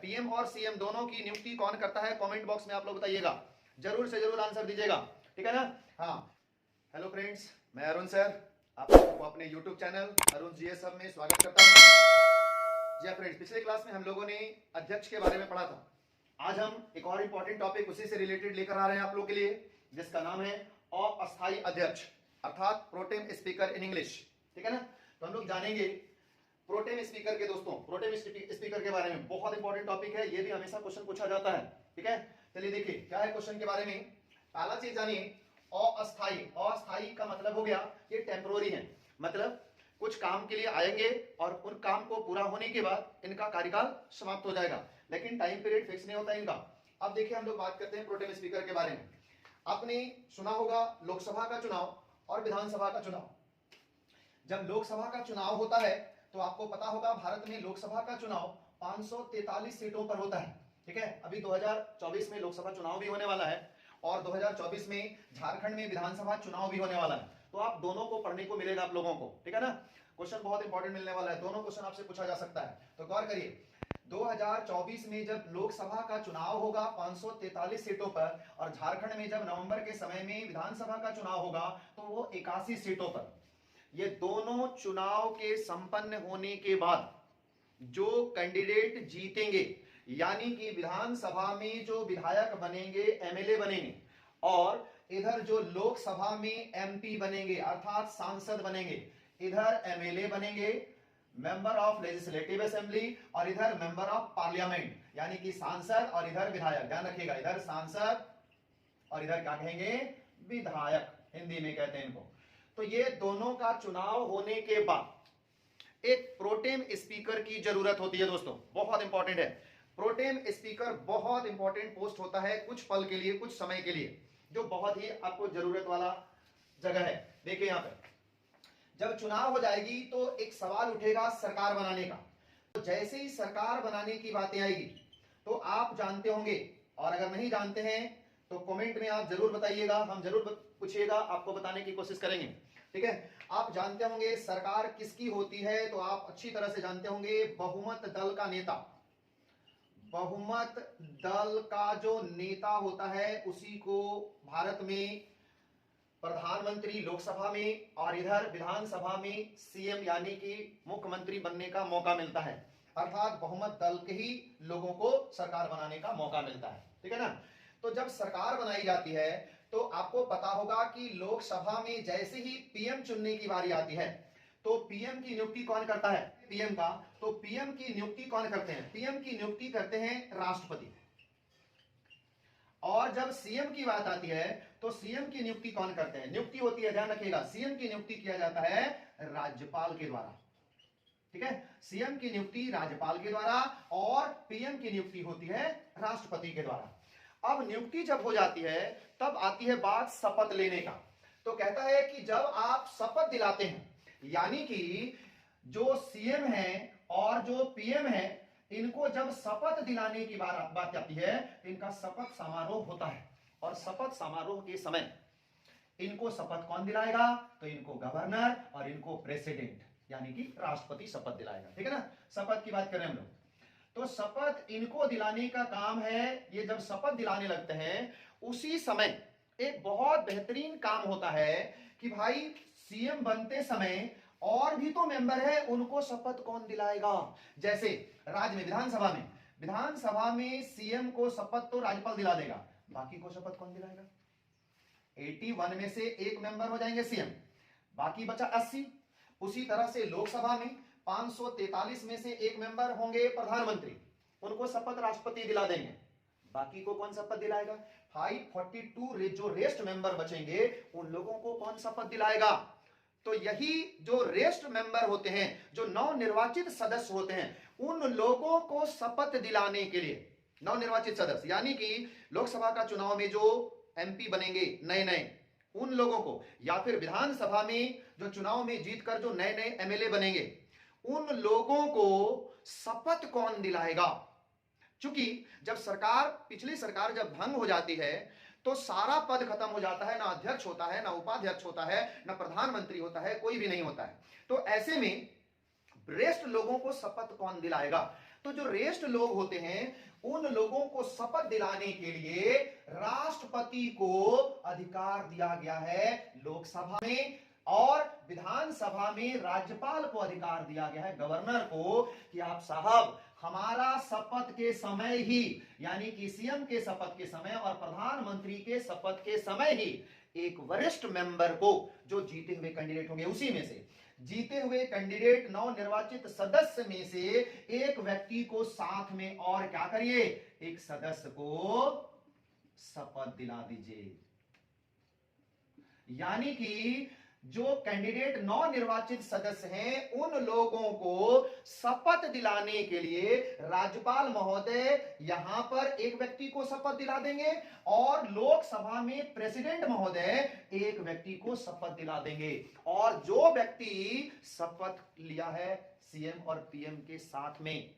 PM और CM दोनों की नियुक्ति कौन करता है? कमेंट बॉक्स में आप लोग बताइएगा, जरूर से जरूर आंसर दीजिएगा, ठीक है ना। हाँ, हेलो फ्रेंड्स, मैं अरुण सर आप लोगों को अपने YouTube channel Arun GS hub में स्वागत करता हूँ। जी फ्रेंड्स, पिछले क्लास में हम लोगों ने अध्यक्ष के बारे में पढ़ा था। आज हम एक और इंपॉर्टेंट टॉपिक उसी से रिलेटेड लेकर आ रहे हैं आप लोगों के लिए, जिसका नाम है अस्थायी अध्यक्ष अर्थात प्रोटेम स्पीकर इन इंग्लिश, ठीक है ना। तो हम लोग जानेंगे प्रोटेम स्पीकर के दोस्तों, प्रोटेम स्पीकर के बारे में। बहुत इंपॉर्टेंट टॉपिक है, ये भी हमेशा क्वेश्चन पूछा जाता है, ठीक है। चलिए देखिए क्या है क्वेश्चन के बारे में। पहला चीज जानिए, अस्थायी। अस्थायी का मतलब हो गया ये टेम्पोररी है, मतलब कुछ काम के लिए आएंगे और उन काम को पूरा होने के बाद इनका कार्यकाल समाप्त हो जाएगा, लेकिन टाइम पीरियड फिक्स नहीं होता इनका। अब देखिए हम लोग बात करते हैं प्रोटेम स्पीकर के बारे में। आपने सुना होगा लोकसभा का चुनाव और विधानसभा का चुनाव। जब लोकसभा का चुनाव होता है तो आपको पता होगा भारत में लोकसभा का चुनाव 543 सीटों पर होता है, ठीक है। अभी 2024 में लोकसभा चुनाव भी होने वाला है और 2024 में झारखंड में विधानसभा चुनाव भी होने वाला है। तो आप दोनों को पढ़ने को मिलेगा आप लोगों को, ठीक है ना। क्वेश्चन बहुत इंपॉर्टेंट मिलने वाला है, दोनों क्वेश्चन आपसे पूछा जा सकता है। तो गौर करिए, 2024 में जब लोकसभा का चुनाव होगा 543 सीटों पर और झारखंड में जब नवंबर के समय में विधानसभा का चुनाव होगा तो वो 81 सीटों पर। ये दोनों चुनाव के संपन्न होने के बाद जो कैंडिडेट जीतेंगे, यानी कि विधानसभा में जो विधायक बनेंगे, एमएलए बनेंगे, और इधर जो लोकसभा में एमपी बनेंगे अर्थात सांसद बनेंगे, इधर एमएलए बनेंगे, मेंबर ऑफ लेजिस्लेटिव असेंबली, और इधर मेंबर ऑफ पार्लियामेंट, यानी कि सांसद और इधर विधायक। ध्यान रखिएगा, इधर सांसद और इधर क्या कहेंगे? विधायक, हिंदी में कहते हैं इनको। तो ये दोनों का चुनाव होने के बाद एक प्रोटेम स्पीकर की जरूरत होती है दोस्तों, बहुत इंपॉर्टेंट है। प्रोटेम स्पीकर बहुत इंपॉर्टेंट पोस्ट होता है कुछ पल के लिए, कुछ समय के लिए, जो बहुत ही आपको जरूरत वाला जगह है। देखिए यहां पर जब चुनाव हो जाएगी तो एक सवाल उठेगा सरकार बनाने का। तो जैसे ही सरकार बनाने की बातें आएगी तो आप जानते होंगे, और अगर नहीं जानते हैं तो कमेंट में आप जरूर बताइएगा, हम जरूर पूछिएगा, आपको बताने की कोशिश करेंगे, ठीक है। आप जानते होंगे सरकार किसकी होती है, तो आप अच्छी तरह से जानते होंगे बहुमत दल का नेता। बहुमत दल का जो नेता होता है उसी को भारत में प्रधानमंत्री लोकसभा में और इधर विधानसभा में सीएम यानी कि मुख्यमंत्री बनने का मौका मिलता है, अर्थात बहुमत दल के ही लोगों को सरकार बनाने का मौका मिलता है, ठीक है ना। तो जब सरकार बनाई जाती है तो आपको पता होगा कि लोकसभा में जैसे ही पीएम चुनने की बारी आती है तो पीएम की नियुक्ति कौन करता है? पीएम का। तो पीएम की नियुक्ति कौन करते हैं? पीएम की नियुक्ति करते हैं राष्ट्रपति। और जब सीएम की बात आती है तो सीएम की नियुक्ति कौन करते हैं? नियुक्ति होती है, ध्यान रखिएगा, सीएम की नियुक्ति किया जाता है राज्यपाल के द्वारा, ठीक है। सीएम की नियुक्ति राज्यपाल के द्वारा और पीएम की नियुक्ति होती है राष्ट्रपति के द्वारा। अब नियुक्ति जब हो जाती है तब आती है बात शपथ लेने का। तो कहता है कि जब आप शपथ दिलाते हैं, यानी कि जो सीएम है और जो पीएम है, इनको जब शपथ दिलाने की बात आती है तो इनका शपथ समारोह होता है। और शपथ समारोह के समय इनको शपथ कौन दिलाएगा? तो इनको गवर्नर और इनको प्रेसिडेंट यानी कि राष्ट्रपति शपथ दिलाएगा, ठीक है ना। शपथ की बात करें हम लोग तो शपथ इनको दिलाने का काम है। ये जब शपथ दिलाने लगते हैं उसी समय एक बहुत बेहतरीन काम होता है कि भाई सीएम बनते समय और भी तो मेंबर है, उनको शपथ कौन दिलाएगा? जैसे राज्य में विधानसभा में सीएम को शपथ तो राज्यपाल दिला देगा, बाकी को शपथ कौन दिलाएगा? 81 में से एक मेंबर हो जाएंगे सीएम, बाकी बचा 80। उसी तरह से लोकसभा में 543 में से एक मेंबर होंगे प्रधानमंत्री, उनको शपथ राष्ट्रपति दिला देंगे, बाकी को कौन शपथ दिलाएगा? 542 जो रेस्ट मेंबर बचेंगे उन लोगों को कौन शपथ दिलाएगा? तो यही जो रेस्ट मेंबर होते हैं, जो नवनिर्वाचित सदस्य होते हैं, उन लोगों को शपथ दिलाने के लिए, नवनिर्वाचित सदस्य यानी कि लोकसभा का चुनाव में जो एमपी बनेंगे नए नए, उन लोगों को, या फिर विधानसभा में जो चुनाव में जीतकर जो नए नए एमएलए बनेंगे, उन लोगों को शपथ कौन दिलाएगा? क्योंकि जब पिछली सरकार जब भंग हो जाती है तो सारा पद खत्म हो जाता है, ना अध्यक्ष होता है, ना उपाध्यक्ष होता है, ना प्रधानमंत्री होता है, कोई भी नहीं होता है। तो ऐसे में वरिष्ठ लोगों को शपथ कौन दिलाएगा? तो जो रेस्ट लोग होते हैं उन लोगों को शपथ दिलाने के लिए राष्ट्रपति को अधिकार दिया गया है लोकसभा में, और विधानसभा में राज्यपाल को अधिकार दिया गया है गवर्नर को कि आप साहब हमारा शपथ के समय ही, यानी कि सीएम के शपथ के समय और प्रधानमंत्री के शपथ के समय ही एक वरिष्ठ मेंबर को, जो जीते हुए कैंडिडेट होंगे उसी में से, जीते हुए कैंडिडेट नवनिर्वाचित सदस्य में से एक व्यक्ति को साथ में और क्या करिए, एक सदस्य को शपथ दिला दीजिए। यानी कि जो कैंडिडेट नवनिर्वाचित सदस्य हैं उन लोगों को शपथ दिलाने के लिए राज्यपाल महोदय यहां पर एक व्यक्ति को शपथ दिला देंगे और लोकसभा में प्रेसिडेंट महोदय एक व्यक्ति को शपथ दिला देंगे, और जो व्यक्ति शपथ लिया है सीएम और पीएम के साथ में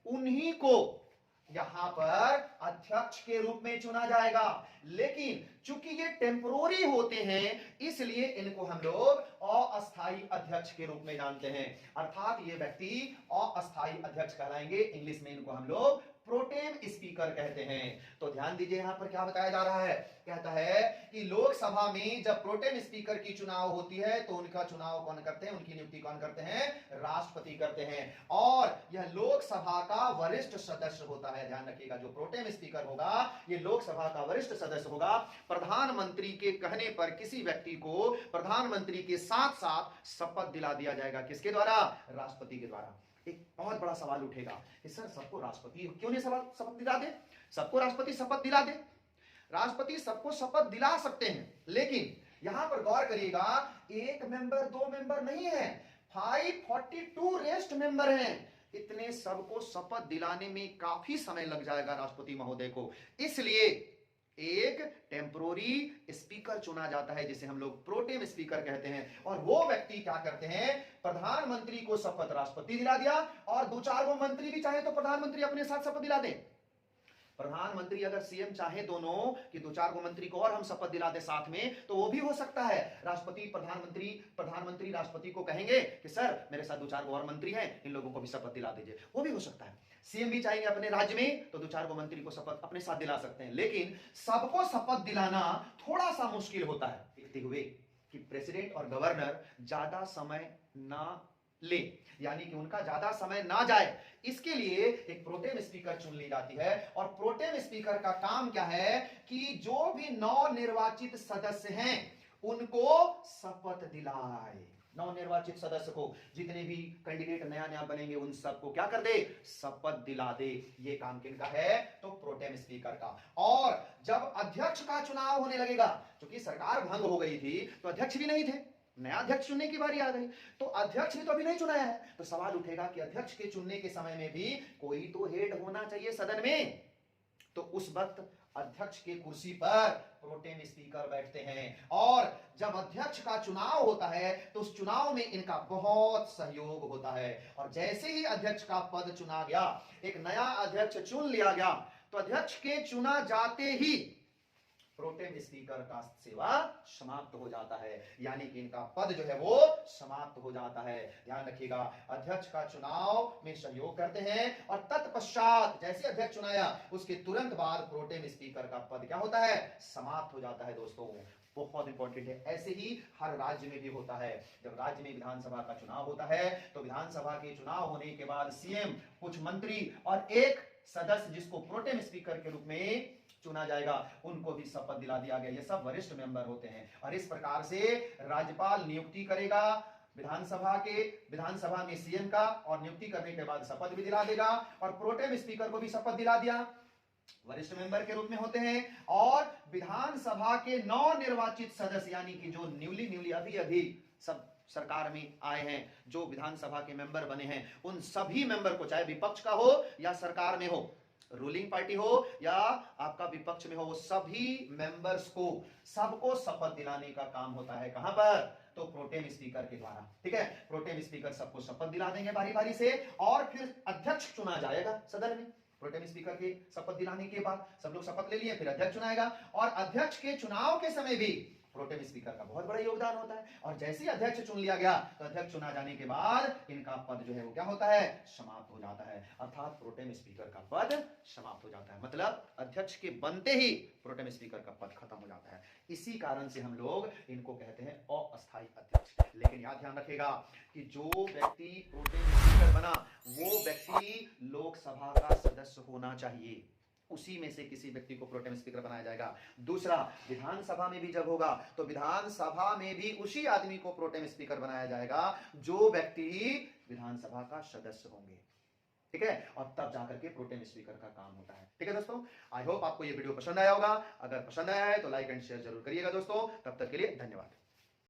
उन्हीं को यहां पर अध्यक्ष के रूप में चुना जाएगा। लेकिन चूंकि ये टेम्पोररी होते हैं इसलिए इनको हम लोग अस्थायी अध्यक्ष के रूप में जानते हैं, अर्थात ये व्यक्ति अस्थायी अध्यक्ष कहलाएंगे। इंग्लिश में इनको हम लोग प्रोटेम स्पीकर कहते हैं। तो ध्यान दीजिए यहां पर क्या बताया जा रहा है, कहता है कि लोकसभा में जब प्रोटेम स्पीकर की चुनाव होती है तो उनका चुनाव कौन करते हैं, उनकी नियुक्ति कौन करते हैं, राष्ट्रपति करते हैं, और यह लोकसभा का वरिष्ठ सदस्य होता है। ध्यान रखिएगा, जो प्रोटेम स्पीकर होगा ये लोकसभा का वरिष्ठ सदस्य होगा। प्रधानमंत्री के कहने पर किसी व्यक्ति को प्रधानमंत्री के साथ साथ शपथ दिला दिया जाएगा, किसके द्वारा, राष्ट्रपति के द्वारा। एक बहुत बड़ा सवाल उठेगा कि सर सबको राष्ट्रपति क्यों नहीं शपथ दिला दे, सबको राष्ट्रपति शपथ दिला दे। राष्ट्रपति सबको शपथ दिला सकते हैं, लेकिन यहां पर गौर करिएगा एक मेंबर दो मेंबर नहीं है, 542 रेस्ट मेंबर हैं। इतने सबको शपथ दिलाने में काफी समय लग जाएगा राष्ट्रपति महोदय को, इसलिए एक टेम्पोररी स्पीकर चुना जाता है जिसे हम लोग प्रोटेम स्पीकर कहते हैं। और वो व्यक्ति क्या करते हैं, प्रधानमंत्री को शपथ राष्ट्रपति दिला दिया और दो चार गो मंत्री भी चाहे तो प्रधानमंत्री अपने साथ शपथ दिला दे। प्रधानमंत्री अगर सीएम चाहे दोनों कि दो चार गो मंत्री को और हम शपथ दिला दे साथ में, तो वो भी हो सकता है। राष्ट्रपति प्रधानमंत्री राष्ट्रपति को कहेंगे कि सर मेरे साथ दो चार गो और मंत्री हैं, इन लोगों को भी शपथ दिला दीजिए, वो भी हो सकता है। सीएम भी चाहेंगे अपने राज्य में तो दो चार गो मंत्री को शपथ अपने साथ दिला सकते हैं, लेकिन सबको शपथ दिलाना थोड़ा सा मुश्किल होता है, देखते हुए कि प्रेसिडेंट और गवर्नर ज्यादा समय ना ले, यानी कि उनका ज्यादा समय ना जाए, इसके लिए एक प्रोटेम स्पीकर चुन ली जाती है। और प्रोटेम स्पीकर का काम क्या है कि जो भी नवनिर्वाचित सदस्य हैं उनको शपथ दिलाए। नवनिर्वाचित सदस्य को, जितने भी कैंडिडेट नया नया बनेंगे उन सबको क्या कर दे, शपथ दिला दे। ये काम किनका है, तो प्रोटेम स्पीकर का। और जब अध्यक्ष का चुनाव होने लगेगा, क्योंकि सरकार भंग हो गई थी तो अध्यक्ष भी नहीं थे, नया अध्यक्ष चुनने की बारी आ गई, तो अध्यक्ष भी तो अभी नहीं चुनाया है, तो सवाल उठेगा कि अध्यक्ष के चुनने के समय में भी कोई तो हेड होना चाहिए सदन में। तो उस वक्त अध्यक्ष के कुर्सी पर प्रोटेम स्पीकर बैठते हैं, और जब अध्यक्ष का चुनाव होता है तो उस चुनाव में इनका बहुत सहयोग होता है। और जैसे ही अध्यक्ष का पद चुना गया, एक नया अध्यक्ष चुन लिया गया, तो अध्यक्ष के चुना जाते ही प्रोटेम स्पीकर का सेवा समाप्त हो जाता है, यानी कि इनका पद जो है वो समाप्त हो जाता है। ध्यान रखिएगा, अध्यक्ष का चुनाव में सहयोग करते हैं और तत्पश्चात जैसे अध्यक्ष चुनाया उसके तुरंत बाद प्रोटेम स्पीकर का पद क्या होता है, समाप्त हो जाता है। दोस्तों बहुत इंपॉर्टेंट है, ऐसे ही हर राज्य में भी होता है। जब राज्य में विधानसभा का चुनाव होता है तो विधानसभा के चुनाव होने के बाद सीएम, कुछ मंत्री और एक सदस्य जिसको प्रोटेम स्पीकर के रूप में चुना जाएगा, उनको भी शपथ दिला दिया गया। ये सब वरिष्ठ मेंबर होते हैं, और इस प्रकार से राज्यपाल नियुक्ति करेगा विधानसभा में सीएम का, और नियुक्ति करने के बाद शपथ भी दिला देगा। और प्रोटेम स्पीकर को भी शपथ दिला दिया, वरिष्ठ मेंबर के रूप में होते हैं। और विधानसभा के नवनिर्वाचित सदस्य, यानी कि जो न्यूली अभी सब सरकार में आए हैं, जो विधानसभा के मेंबर बने हैं, उन सभी मेंबर को, चाहे विपक्ष का हो या सरकार में हो, रूलिंग पार्टी हो या आपका विपक्ष में हो, वो सभी मेंबर्स को सबको शपथ दिलाने का काम होता है। कहां पर, तो प्रोटेम स्पीकर के द्वारा। ठीक है, प्रोटेम स्पीकर सबको शपथ दिला देंगे बारी बारी से, और फिर अध्यक्ष चुना जाएगा सदन में। प्रोटेम स्पीकर के शपथ दिलाने के बाद सब लोग शपथ ले लिए, फिर अध्यक्ष चुनाएगा, और अध्यक्ष के चुनाव के समय भी प्रोटेम स्पीकर का बहुत बड़ा योगदान होता है। और जैसे ही अध्यक्ष चुन लिया गया तो अध्यक्ष चुना जाने के बाद इनका पद जो है वो क्या होता है, समाप्त हो जाता है, अर्थात प्रोटेम स्पीकर का पद समाप्त हो जाता है। मतलब अध्यक्ष के बनते ही प्रोटेम स्पीकर का पद खत्म हो जाता है। इसी कारण से हम लोग इनको कहते हैं अस्थायी अध्यक्ष। लेकिन यह ध्यान रखेगा कि जो व्यक्ति प्रोटेम स्पीकर बना वो व्यक्ति लोकसभा का सदस्य होना चाहिए, उसी में से किसी व्यक्ति को प्रोटेम स्पीकर बनाया जाएगा। दूसरा, विधानसभा में भी जब होगा तो विधानसभा में भी उसी आदमी को प्रोटेम स्पीकर बनाया जाएगा जो व्यक्ति विधानसभा का सदस्य होंगे, ठीक है, और तब जाकर के प्रोटेम स्पीकर का काम होता है। ठीक है दोस्तों, आई होप आपको ये वीडियो पसंद आया होगा। अगर पसंद आया है तो लाइक एंड शेयर जरूर करिएगा दोस्तों। तब तक के लिए धन्यवाद।